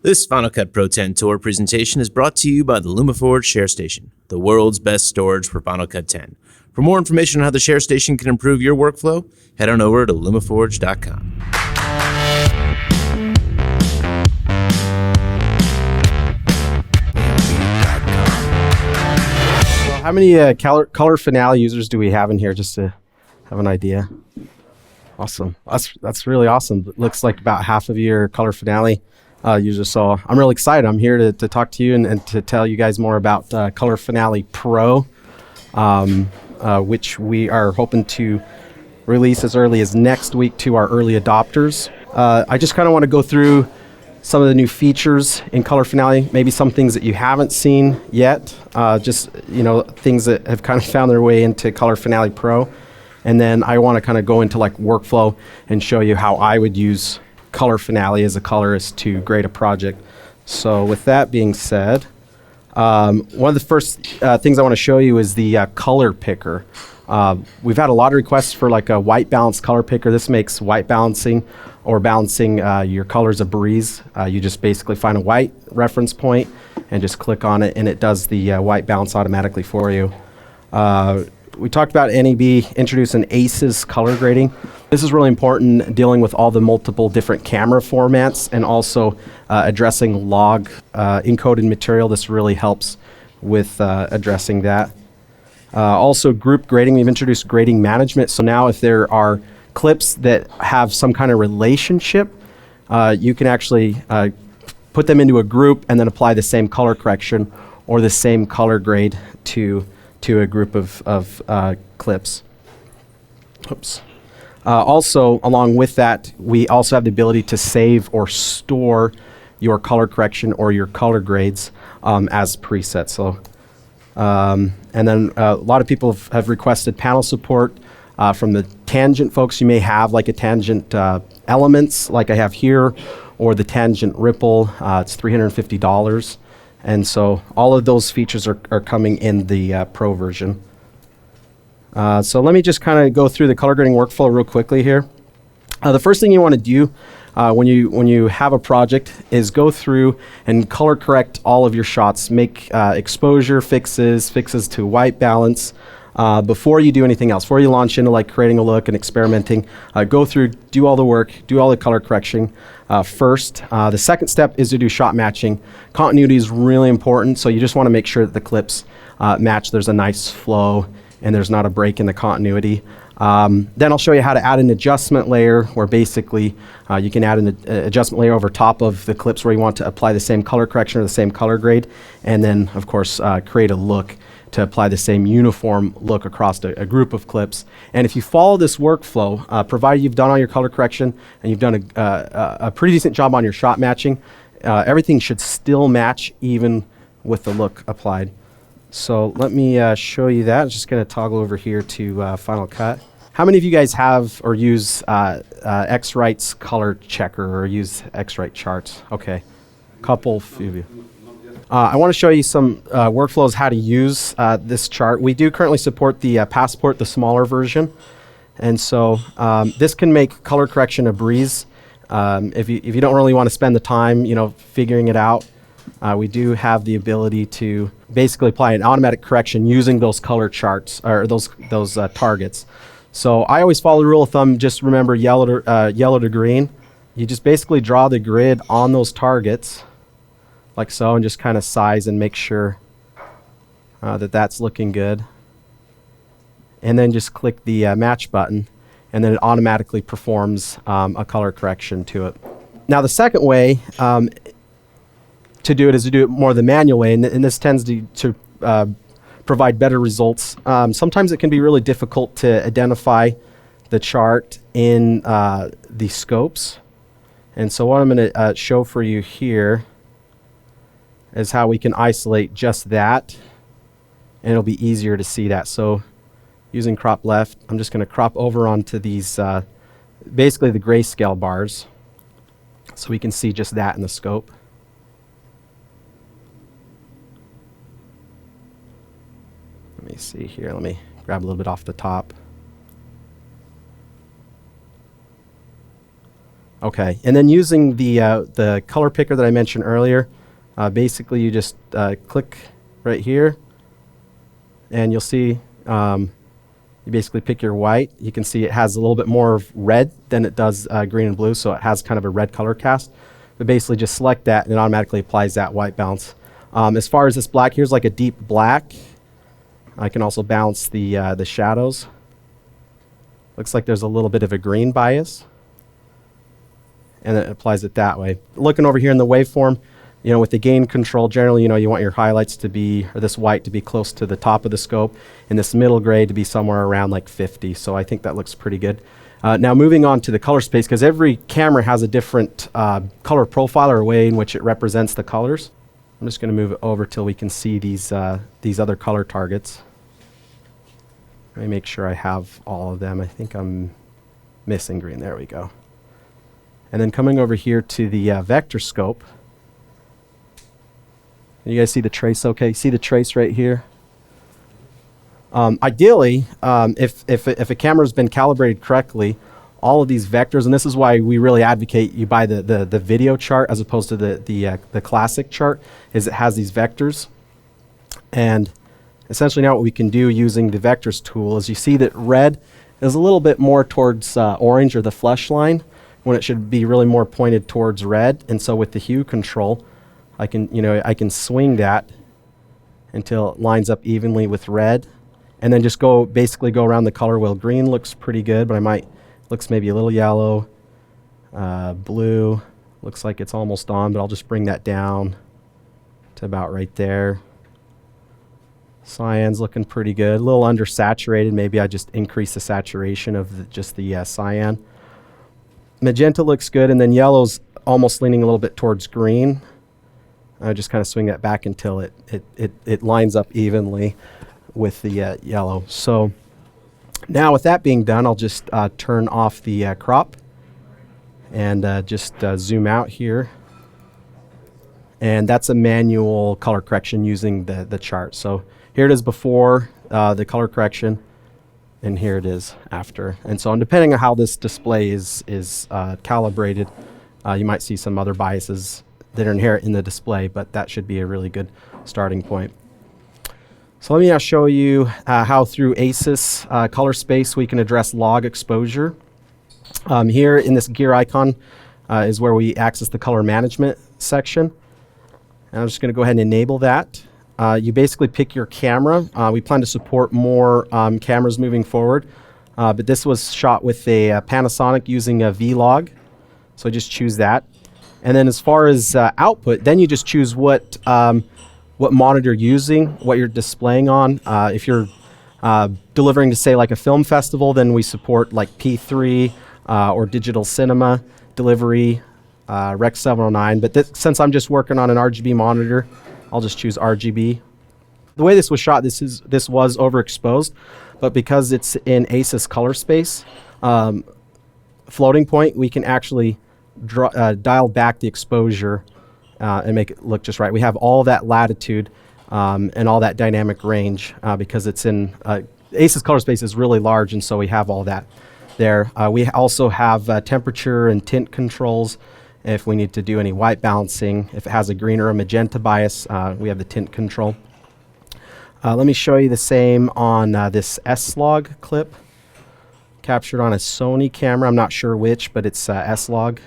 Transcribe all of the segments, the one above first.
This Final Cut Pro 10 Tour presentation is brought to you by the LumaForge Share Station, the world's best storage for Final Cut 10. For more information on how the Share Station can improve your workflow, head on over to lumaforge.com. How many color finale users do we have in here, just to have an idea? Awesome. That's really awesome. It looks like about half of you are color finale users. So I'm really excited. I'm here to talk to you and to tell you guys more about Color Finale Pro, which we are hoping to release as early as next week to our early adopters. I just kind of want to go through some of the new features in Color Finale, maybe some things that you haven't seen yet, just things that have kind of found their way into Color Finale Pro. And then I want to kind of go into like workflow and show you how I would use Color Finale as a colorist to grade a project. So with that being said, one of the first things I want to show you is the color picker. We've had a lot of requests for like a white balance color picker. This makes white balancing or balancing your colors a breeze. You just basically find a white reference point and just click on it, and it does the white balance automatically for you. We talked about NEB introducing ACES color grading. This is really important dealing with all the multiple different camera formats and also addressing log encoded material. This really helps with addressing that. Also group grading, we've introduced grading management. So now if there are clips that have some kind of relationship, you can actually put them into a group and then apply the same color correction or the same color grade to a group of clips. Oops. Also, along with that, we also have the ability to save or store your color correction or your color grades as presets. So, and then a lot of people have requested panel support from the tangent folks. You may have like a tangent elements like I have here, or the tangent ripple. It's $350. And so all of those features are coming in the Pro version. So let me just kind of go through the color grading workflow real quickly here. The first thing you want to do when you have a project is go through and color correct all of your shots. Make exposure fixes to white balance before you do anything else. Before you launch into like creating a look and experimenting, go through, do all the work, do all the color correction first. The second step is to do shot matching. Continuity is really important, so you just want to make sure that the clips match. There's a nice flow and there's not a break in the continuity. Then I'll show you how to add an adjustment layer, where basically you can add an adjustment layer over top of the clips where you want to apply the same color correction or the same color grade, and then of course create a look to apply the same uniform look across a group of clips. And if you follow this workflow, provided you've done all your color correction and you've done a pretty decent job on your shot matching, everything should still match even with the look applied. So let me show you that. I'm just going to toggle over here to Final Cut. How many of you guys have or use X-Rite's color checker or use X-Rite charts? Okay, few of you. I want to show you some workflows how to use this chart. We do currently support the Passport, the smaller version. And so this can make color correction a breeze. If you don't really want to spend the time, figuring it out, we do have the ability to basically apply an automatic correction using those color charts or those targets. So I always follow the rule of thumb. Just remember yellow to green. You just basically draw the grid on those targets like so, and just kind of size and make sure that that's looking good. And then just click the match button, and then it automatically performs a color correction to it. Now the second way to do it is to do it more the manual way, and this tends to provide better results. Sometimes it can be really difficult to identify the chart in the scopes. And so what I'm going to show for you here is how we can isolate just that, and it'll be easier to see that. So using crop left, I'm just going to crop over onto these, basically the grayscale bars, so we can see just that in the scope. Let me see here. Let me grab a little bit off the top. Okay, and then using the color picker that I mentioned earlier, basically you just click right here, and you'll see you basically pick your white. You can see it has a little bit more of red than it does green and blue, so it has kind of a red color cast. But basically just select that and it automatically applies that white balance. As far as this black, here's like a deep black. I can also balance the shadows. Looks like there's a little bit of a green bias, and it applies it that way. Looking over here in the waveform, with the gain control, generally, you want your highlights to be, or this white to be close to the top of the scope, and this middle gray to be somewhere around like 50. So I think that looks pretty good. Now moving on to the color space, because every camera has a different color profile or way in which it represents the colors. I'm just going to move it over till we can see these other color targets. Let me make sure I have all of them. I think I'm missing green. There we go. And then coming over here to the vector scope. You guys see the trace okay? See the trace right here? Ideally, if a camera's been calibrated correctly, all of these vectors, and this is why we really advocate you buy the video chart as opposed to the classic chart, is it has these vectors. And essentially now what we can do using the vectors tool is you see that red is a little bit more towards orange or the flesh line when it should be really more pointed towards red. And so with the hue control, I can swing that until it lines up evenly with red, and then just basically go around the color wheel. Green looks pretty good, but looks maybe a little yellow. Blue looks like it's almost on, but I'll just bring that down to about right there. Cyan's looking pretty good. A little undersaturated. Maybe I just increase the saturation of just the cyan. Magenta looks good, and then yellow's almost leaning a little bit towards green. I just kind of swing that back until it lines up evenly with the yellow. So now with that being done, I'll just turn off the crop and just zoom out here. And that's a manual color correction using the chart. So here it is before the color correction, and here it is after. And so depending on how this display is calibrated, you might see some other biases that are inherent in the display, but that should be a really good starting point. So let me now show you how through ACES color space we can address log exposure. Here in this gear icon is where we access the color management section. And I'm just going to go ahead and enable that. You basically pick your camera. We plan to support more cameras moving forward, but this was shot with a Panasonic using a V-Log. So just choose that. And then as far as output, then you just choose what monitor you're using, what you're displaying on. If you're delivering to, say, like a film festival, then we support like P3 or digital cinema delivery, Rec 709. But since I'm just working on an RGB monitor, I'll just choose RGB. The way this was shot, this was overexposed, but because it's in ACES color space, floating point, we can actually dial back the exposure and make it look just right. We have all that latitude and all that dynamic range because it's in ACES color space is really large, and so we have all that there. We also have temperature and tint controls if we need to do any white balancing. If it has a green or a magenta bias, we have the tint control. Let me show you the same on this S-Log clip captured on a Sony camera. I'm not sure which, but it's S-Log.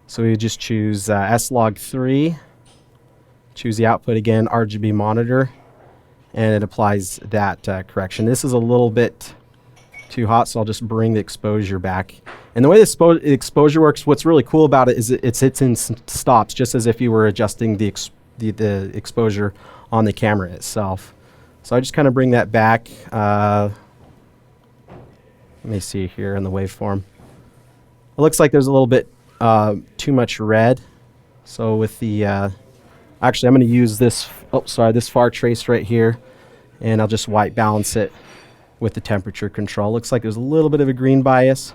So we just choose S-Log 3, choose the output again, RGB monitor, and it applies that correction. This is a little bit too hot, so I'll just bring the exposure back. And the way the exposure works, what's really cool about it is it hits in stops, just as if you were adjusting the exposure on the camera itself. So I just kind of bring that back. Let me see here in the waveform. It looks like there's a little bit too much red. So with the, actually I'm going to use this, this far trace right here, and I'll just white balance it with the temperature control. Looks like there's a little bit of a green bias,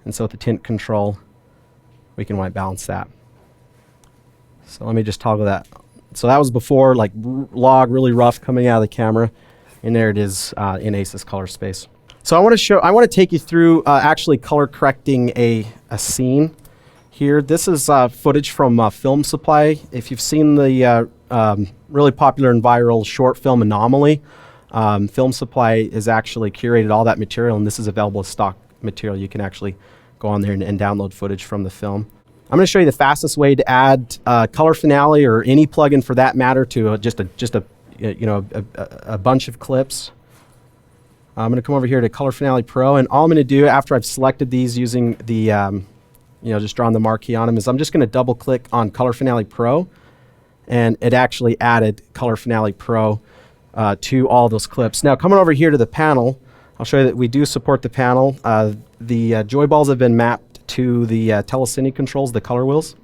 and so with the tint control, we can white balance that. So let me just toggle that. So that was before, like log, really rough coming out of the camera, and there it is in ACES color space. So I want to take you through actually color correcting a scene here. This is footage from Film Supply. If you've seen the really popular and viral short film Anomaly, Film Supply has actually curated all that material, and this is available as stock material. You can actually go on there and download footage from the film. I'm going to show you the fastest way to add Color Finale or any plugin for that matter to just a bunch of clips. I'm going to come over here to Color Finale Pro, and all I'm going to do after I've selected these using the, just drawing the marquee on them, is I'm just going to double click on Color Finale Pro, and it actually added Color Finale Pro to all those clips. Now coming over here to the panel, I'll show you that we do support the panel. The joy balls have been mapped to the telecine controls, the color wheels.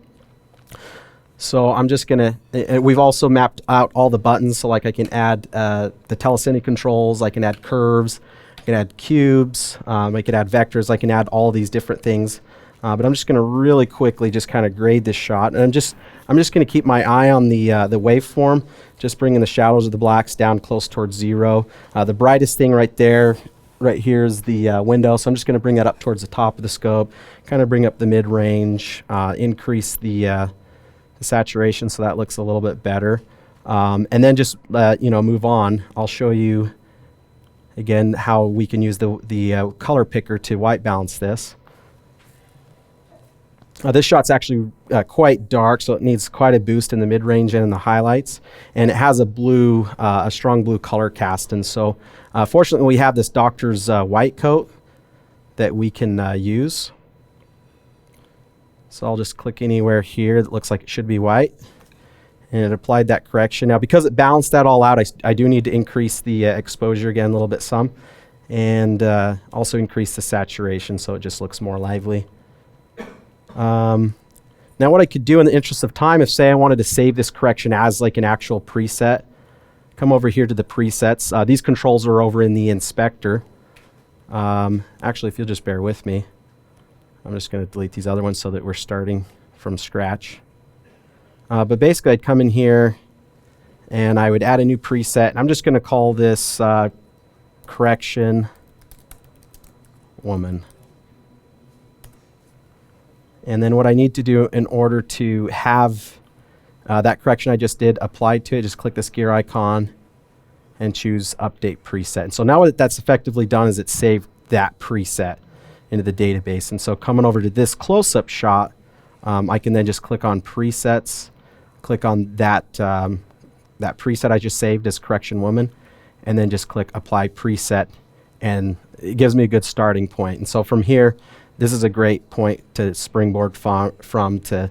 So I'm just going to, we've also mapped out all the buttons, so like I can add the telecine controls, I can add curves, I can add cubes, I can add vectors, I can add all these different things. But I'm just going to really quickly just kind of grade this shot. And I'm just going to keep my eye on the waveform, just bringing the shadows of the blacks down close towards 0. The brightest thing right here is the window, so I'm just going to bring that up towards the top of the scope, kind of bring up the mid-range, increase the saturation so that looks a little bit better, and then just move on. I'll show you again how we can use the color picker to white balance this. This shot's actually quite dark, so it needs quite a boost in the mid-range and in the highlights, and it has a strong blue color cast. And so fortunately we have this Doctor's white coat that we can use. So I'll just click anywhere here that looks like it should be white, and it applied that correction. Now because it balanced that all out, I do need to increase the exposure again a little bit some, and also increase the saturation so it just looks more lively. Now what I could do in the interest of time, if say I wanted to save this correction as like an actual preset, come over here to the presets. These controls are over in the inspector. Actually, if you'll just bear with me, I'm just going to delete these other ones so that we're starting from scratch. But basically I'd come in here and I would add a new preset, and I'm just going to call this correction woman. And then what I need to do in order to have that correction I just did applied to it, just click this gear icon and choose Update Preset. And so now what that's effectively done is it saved that preset into the database. And so coming over to this close-up shot, I can then just click on Presets, click on that preset I just saved as Correction Woman, and then just click Apply Preset, and it gives me a good starting point. And so from here, this is a great point to springboard from to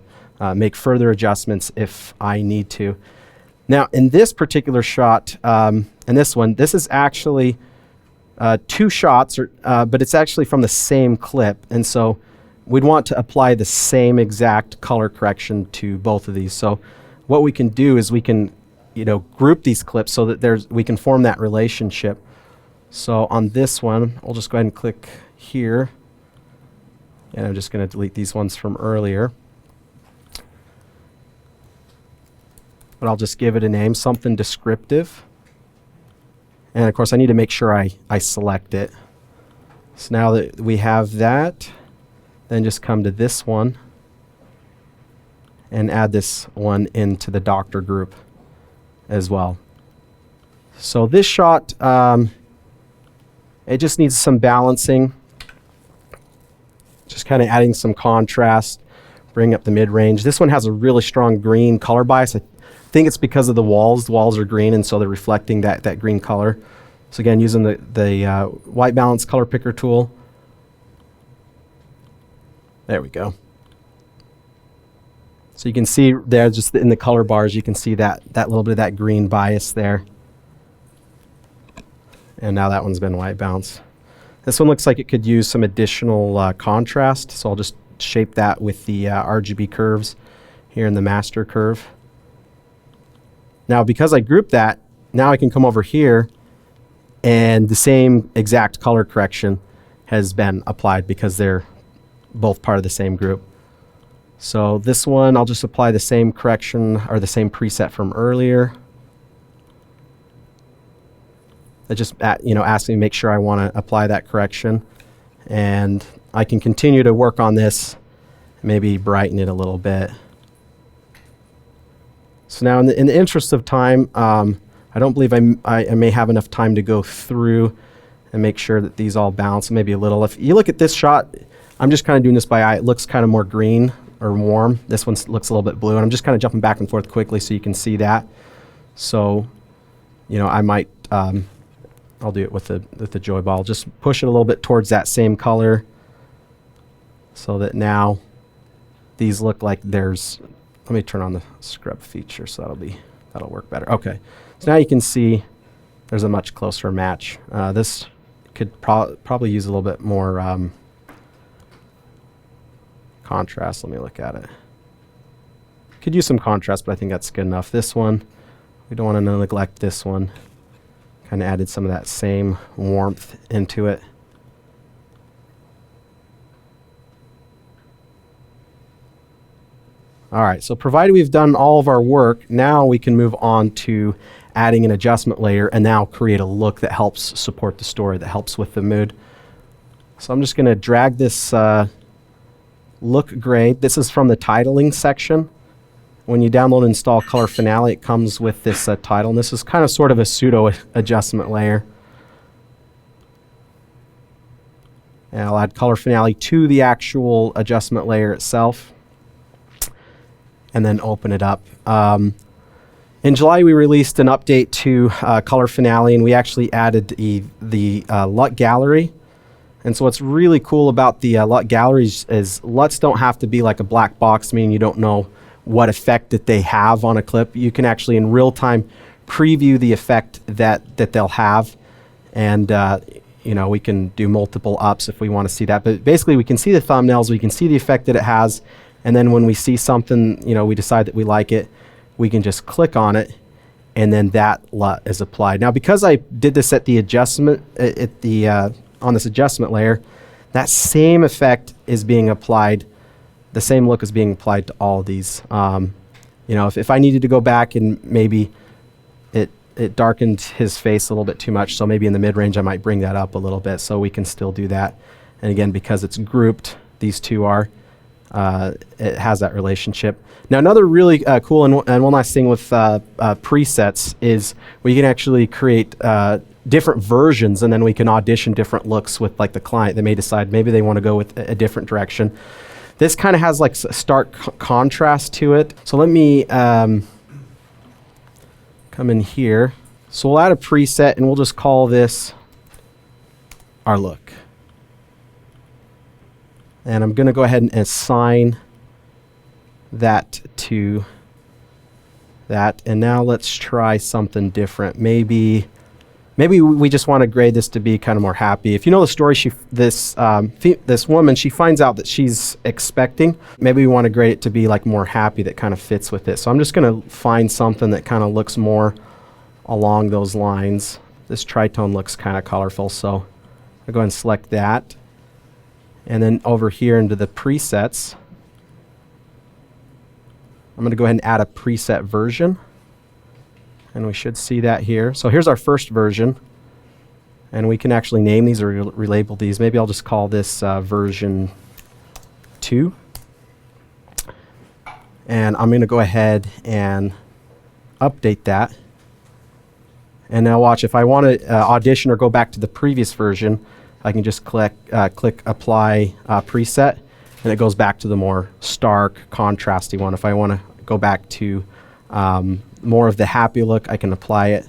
make further adjustments if I need to. Now in this particular shot, and this is actually two shots, but it's actually from the same clip, and so we'd want to apply the same exact color correction to both of these. So what we can do is we can group these clips so that we can form that relationship. So on this one, I'll just go ahead and click here. And I'm just going to delete these ones from earlier. But I'll just give it a name, something descriptive. And of course I need to make sure I select it. So now that we have that, then just come to this one and add this one into the doctor group as well. So this shot, it just needs some balancing. Just kind of adding some contrast, bring up the mid-range. This one has a really strong green color bias. I think it's because of the walls. The walls are green, and so they're reflecting that green color. So again, using the white balance color picker tool. There we go. So you can see there, just in the color bars, you can see that little bit of that green bias there. And now that one's been white balance. This one looks like it could use some additional contrast, so I'll just shape that with the RGB curves here in the master curve. Now because I grouped that, now I can come over here and the same exact color correction has been applied because they're both part of the same group. So this one, I'll just apply the same correction or the same preset from earlier. It just asks me to make sure I want to apply that correction. And I can continue to work on this, maybe brighten it a little bit. So now in the interest of time, I don't believe I may have enough time to go through and make sure that these all bounce maybe a little. If you look at this shot, I'm just kind of doing this by eye. It looks kind of more green or warm. This one looks a little bit blue, and I'm just kind of jumping back and forth quickly so you can see that. So, I might, I'll do it with the joy ball. Just push it a little bit towards that same color so that now these look like there's, let me turn on the scrub feature so that'll work better. Okay, so now you can see there's a much closer match. This could probably use a little bit more contrast. Let me look at it. Could use some contrast, but I think that's good enough. This one, we don't want to neglect this one. Kind of added some of that same warmth into it. All right, so provided we've done all of our work, now we can move on to adding an adjustment layer and now create a look that helps support the story, that helps with the mood. So I'm just going to drag this look grade. This is from the titling section. When you download and install Color Finale, it comes with this title, and this is kind of sort of a pseudo adjustment layer. And I'll add Color Finale to the actual adjustment layer itself, and then open it up. In July, we released an update to Color Finale, and we actually added the LUT gallery. And so what's really cool about the LUT galleries is LUTs don't have to be like a black box, meaning you don't know what effect that they have on a clip. You can actually in real time preview the effect that they'll have, and we can do multiple ups if we want to see that. But basically we can see the thumbnails, we can see the effect that it has, and then when we see something, we decide that we like it, we can just click on it, and then that LUT is applied. Now because I did this at the adjustment on this adjustment layer, that same effect is being applied. The same look is being applied to all of these. If I needed to go back and maybe it darkened his face a little bit too much, so maybe in the mid-range I might bring that up a little bit, so we can still do that. And again, because it's grouped, these two are, it has that relationship. Now another really cool and one last thing with presets is we can actually create different versions, and then we can audition different looks with like the client. They may decide maybe they want to go with a different direction. This kind of has like a stark contrast to it. So let me come in here. So we'll add a preset and we'll just call this our look. And I'm going to go ahead and assign that to that. And now let's try something different. Maybe we just want to grade this to be kind of more happy. If you know the story, this woman, she finds out that she's expecting. Maybe we want to grade it to be like more happy, that kind of fits with it. So I'm just going to find something that kind of looks more along those lines. This tritone looks kind of colorful, so I'll go ahead and select that. And then over here into the presets, I'm going to go ahead and add a preset version. And we should see that here. So here's our first version. And we can actually name these or relabel these. Maybe I'll just call this version 2. And I'm going to go ahead and update that. And now watch, if I want to audition or go back to the previous version, I can just click Apply Preset, and it goes back to the more stark, contrasty one. If I want to go back to more of the happy look, I can apply it.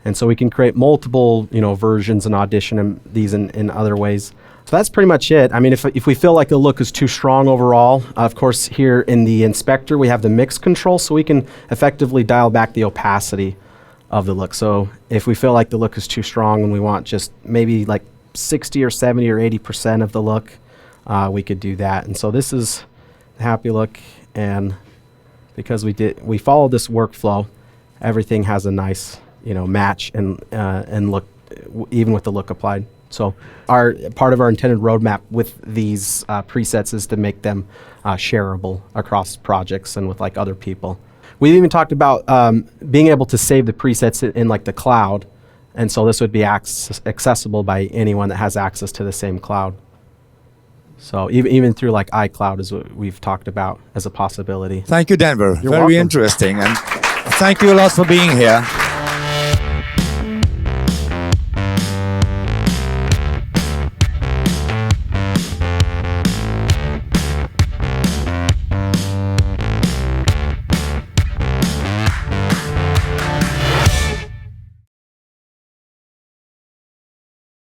And so we can create multiple versions and audition these in other ways. So that's pretty much it. I mean, if we feel like the look is too strong overall, of course here in the inspector we have the mix control, so we can effectively dial back the opacity of the look. So if we feel like the look is too strong and we want just maybe like 60 or 70 or 80% of the look, we could do that. And so this is the happy look, and because we followed this workflow, everything has a nice match and look, even with the look applied. So part of our intended roadmap with these presets is to make them shareable across projects and with like other people. We even talked about being able to save the presets in like the cloud. And so this would be accessible by anyone that has access to the same cloud. So even through like iCloud is what we've talked about as a possibility. Thank you, Denver. You're Very welcome. interesting. And thank you a lot for being here.